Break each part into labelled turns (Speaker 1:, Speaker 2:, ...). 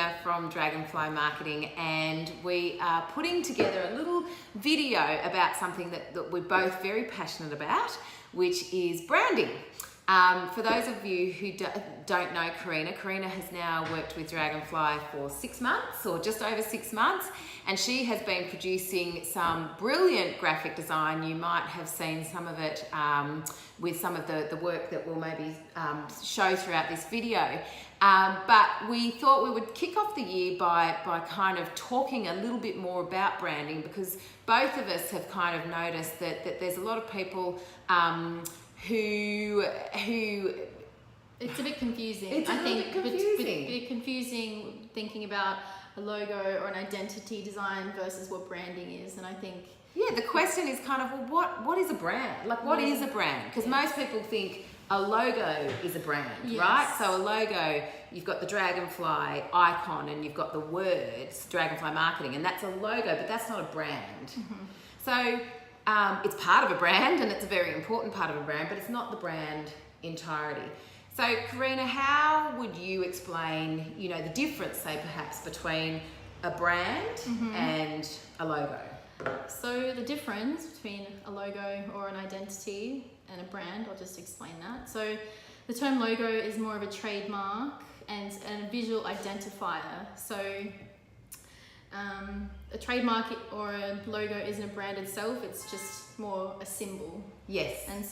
Speaker 1: Karina from Dragonfly Marketing, and we are putting together a little video about something that we're both very passionate about, which is branding. For those of you who don't know Karina has now worked with Dragonfly for 6 months, or just over 6 months, and she has been producing some brilliant graphic design. You might have seen some of it with some of the work that we'll maybe show throughout this video. But we thought we would kick off the year by kind of talking a little bit more about branding, because both of us have kind of noticed that there's a lot of people who
Speaker 2: it's a bit confusing.
Speaker 1: It's a bit
Speaker 2: confusing thinking about a logo or an identity design versus what branding is. And I think
Speaker 1: the question is kind of, well, what is a brand? Like, what is a brand? Because most people think a logo is a brand, right? So a logo, you've got the Dragonfly icon and you've got the words Dragonfly Marketing, and that's a logo, but that's not a brand. So it's part of a brand, and it's a very important part of a brand, but it's not the brand entirety. So Karina, how would you explain, the difference, say perhaps, between a brand and a logo?
Speaker 2: So the difference between a logo or an identity and a brand, I'll just explain that. So the term logo is more of a trademark and a visual identifier. So a trademark or a logo isn't a brand itself, it's just more a symbol.
Speaker 1: Yes.
Speaker 2: And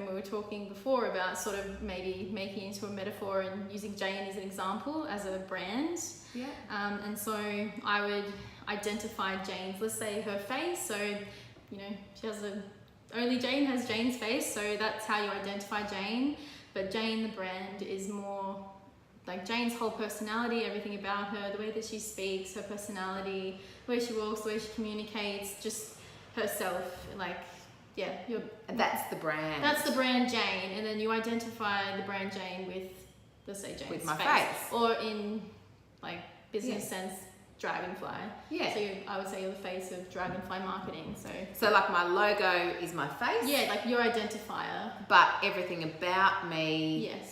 Speaker 2: we were talking before about sort of maybe making it into a metaphor and using Jane as an example as a brand.
Speaker 1: Yeah.
Speaker 2: And so I would identify Jane's, let's say her face. So, she has only Jane has Jane's face, so that's how you identify Jane. But Jane, the brand, is more like Jane's whole personality, everything about her, the way that she speaks, her personality, the way she walks, the way she communicates, just herself.
Speaker 1: And that's the brand.
Speaker 2: That's the brand Jane, and then you identify the brand Jane with, let's say, Jane's
Speaker 1: with my face.
Speaker 2: Or in business sense, Dragonfly.
Speaker 1: Yeah.
Speaker 2: So I would say you're the face of Dragonfly Marketing.
Speaker 1: So like my logo is my face.
Speaker 2: Yeah, like your identifier.
Speaker 1: But everything about me
Speaker 2: Yes.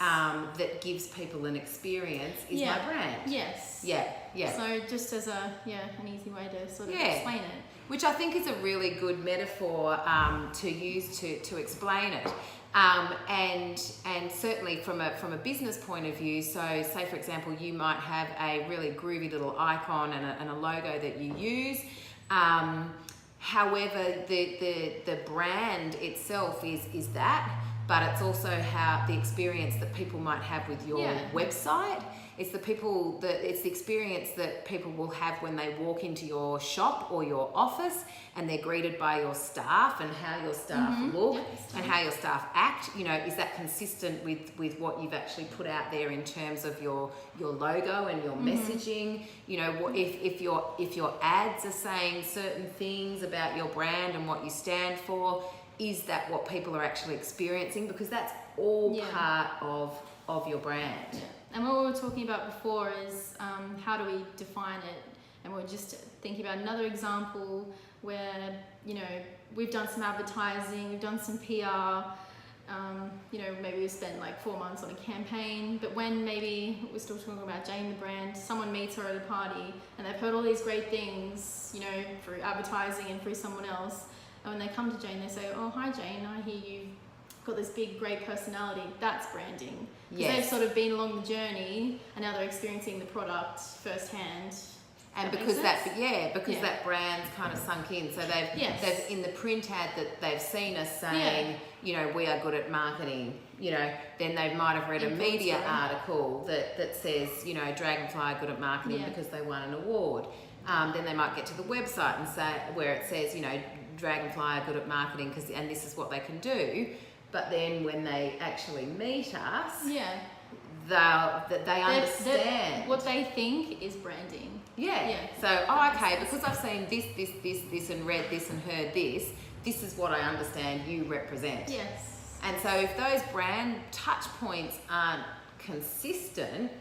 Speaker 1: that gives people an experience is my brand.
Speaker 2: Yes.
Speaker 1: Yeah.
Speaker 2: So just as an easy way to sort of explain it.
Speaker 1: Which I think is a really good metaphor to use to explain it. And certainly from a business point of view, so say for example you might have a really groovy little icon and a logo that you use. However, the brand itself is that, but it's also how the experience that people might have with your website. It's the experience that people will have when they walk into your shop or your office and they're greeted by your staff, and how your staff look and how your staff act. Is that consistent with what you've actually put out there in terms of your logo and your messaging? If your ads are saying certain things about your brand and what you stand for, is that what people are actually experiencing? Because that's all part of your brand.
Speaker 2: Yeah. And what we were talking about before is how do we define it? And we're just thinking about another example where, we've done some advertising, we've done some PR, maybe we spent 4 months on a campaign, but when maybe we're still talking about Jane the brand, someone meets her at a party and they've heard all these great things, through advertising and through someone else. And when they come to Jane, they say, "Oh, hi Jane, I hear you've got this big, great personality." That's branding. Because they've sort of been along the journey and now they're experiencing the product firsthand.
Speaker 1: And because that brand's kind of sunk in. So they've in the print ad that they've seen us saying, we are good at marketing, then they might have read a media article that says, Dragonfly are good at marketing because they won an award. Then they might get to the website and say, where it says, Dragonfly are good at marketing and this is what they can do. But then when they actually meet us, they understand.
Speaker 2: What they think is branding.
Speaker 1: So, okay, because I've seen this and read this and heard this is what I understand you represent.
Speaker 2: Yes.
Speaker 1: And so if those brand touch points aren't consistent,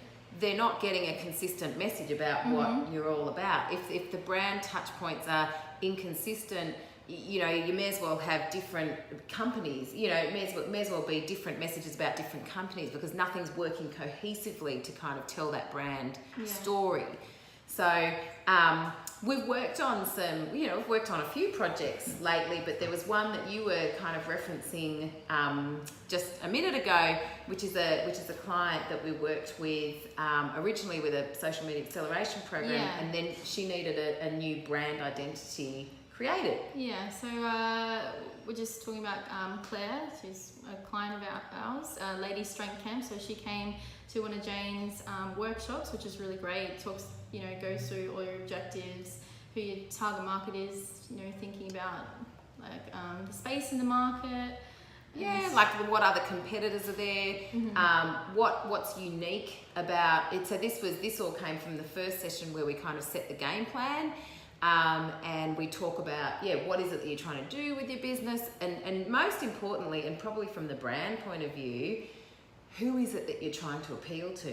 Speaker 1: they're not getting a consistent message about what you're all about. If the brand touch points are inconsistent, you may as well have different companies. It may as well be different messages about different companies, because nothing's working cohesively to kind of tell that brand story. So we've worked on we've worked on a few projects lately, but there was one that you were kind of referencing just a minute ago, which is a client that we worked with originally with a social media acceleration program, and then she needed a new brand identity created.
Speaker 2: Yeah, so we're just talking about Claire. She's a client of ours, Lady Strength Camp. So she came to one of Jane's workshops, which is really great. Talks, goes through all your objectives, who your target market is, thinking about like the space in the market.
Speaker 1: Yeah, like what other competitors are there, what's unique about it. So this all came from the first session where we kind of set the game plan. And we talk about, what is it that you're trying to do with your business? And most importantly, and probably from the brand point of view, who is it that you're trying to appeal to?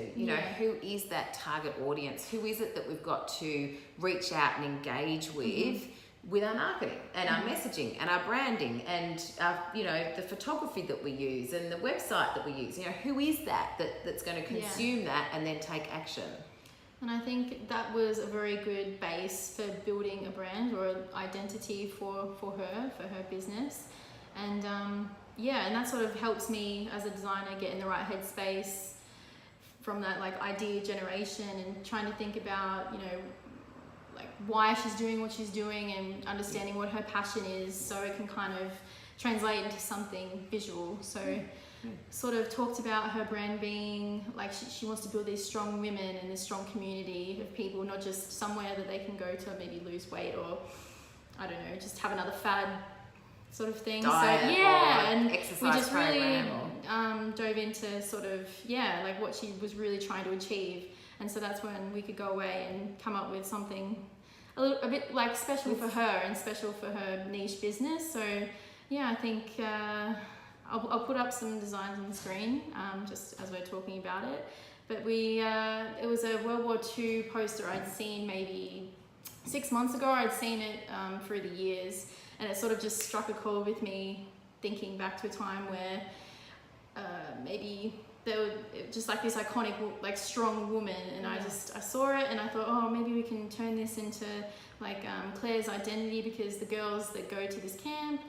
Speaker 1: Who is that target audience? Who is it that we've got to reach out and engage with our marketing and our messaging and our branding and the photography that we use and the website that we use? Who is that's going to consume that and then take action?
Speaker 2: And I think that was a very good base for building a brand or an identity for her business. And and that sort of helps me as a designer get in the right headspace from that like idea generation and trying to think about, like why she's doing what she's doing and understanding what her passion is so it can kind of translate into something visual. So sort of talked about her brand being like she wants to build these strong women and this strong community of people, not just somewhere that they can go to maybe lose weight or I don't know, just have another fad sort of thing.
Speaker 1: Diet
Speaker 2: and
Speaker 1: exercise
Speaker 2: we just really
Speaker 1: program
Speaker 2: dove into sort of like what she was really trying to achieve, and so that's when we could go away and come up with something a bit like special for her and special for her niche business. So I think I'll put up some designs on the screen just as we're talking about it. But it was a World War II poster I'd seen maybe 6 months ago. I'd seen it through the years, and it sort of just struck a chord with me, thinking back to a time where maybe there were just like this iconic, like strong woman, and I saw it and I thought, oh, maybe we can turn this into like Claire's identity, because the girls that go to this camp,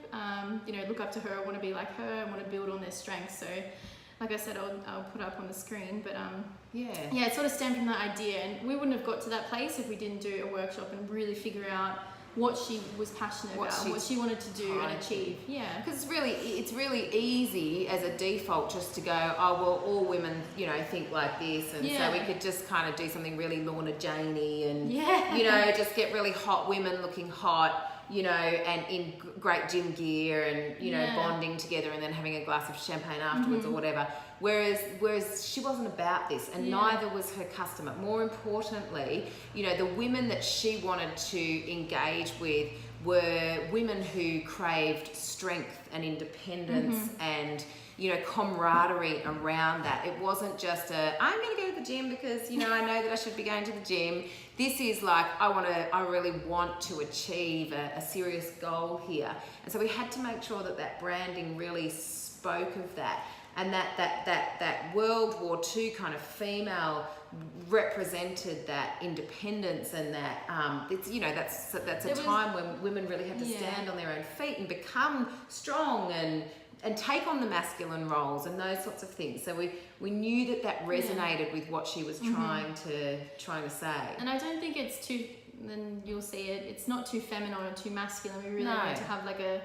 Speaker 2: look up to her, want to be like her, want to build on their strengths. So like I said, I'll put up on the screen, but it sort of stemmed from that idea, and we wouldn't have got to that place if we didn't do a workshop and really figure out what she was passionate about, what she wanted to do and achieve.
Speaker 1: Because it's really easy as a default just to go, oh well, all women think like this, and so we could just kind of do something really Lorna Janey and just get really hot women looking hot, and in great gym gear and bonding together and then having a glass of champagne afterwards or whatever. Whereas she wasn't about this, and neither was her customer. More importantly, the women that she wanted to engage with were women who craved strength and independence and camaraderie around that. It wasn't just I'm going to go to the gym because I know that I should be going to the gym. This is like I really want to achieve a serious goal here, and so we had to make sure that branding really spoke of that. And that World War II kind of female represented that independence, and that that's a time when women really had to stand on their own feet and become strong and take on the masculine roles and those sorts of things. So we knew that resonated with what she was trying to say.
Speaker 2: And I don't think it's too. Then you'll see it. It's not too feminine or too masculine. We really wanted to have like a.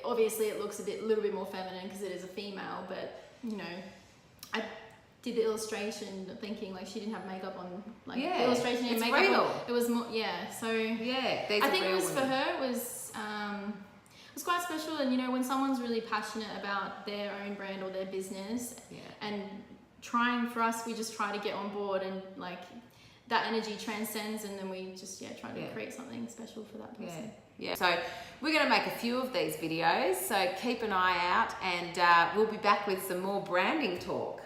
Speaker 2: Obviously it looks a little bit more feminine because it is a female, but I did the illustration thinking like she didn't have makeup on, like the illustration and makeup
Speaker 1: real.
Speaker 2: On, it was more so I think it was
Speaker 1: women.
Speaker 2: For her it was quite special. And when someone's really passionate about their own brand or their business and for us we just try to get on board, and like that energy transcends, and then we just try to create something special for that person.
Speaker 1: So we're going to make a few of these videos, so keep an eye out, and we'll be back with some more branding talk.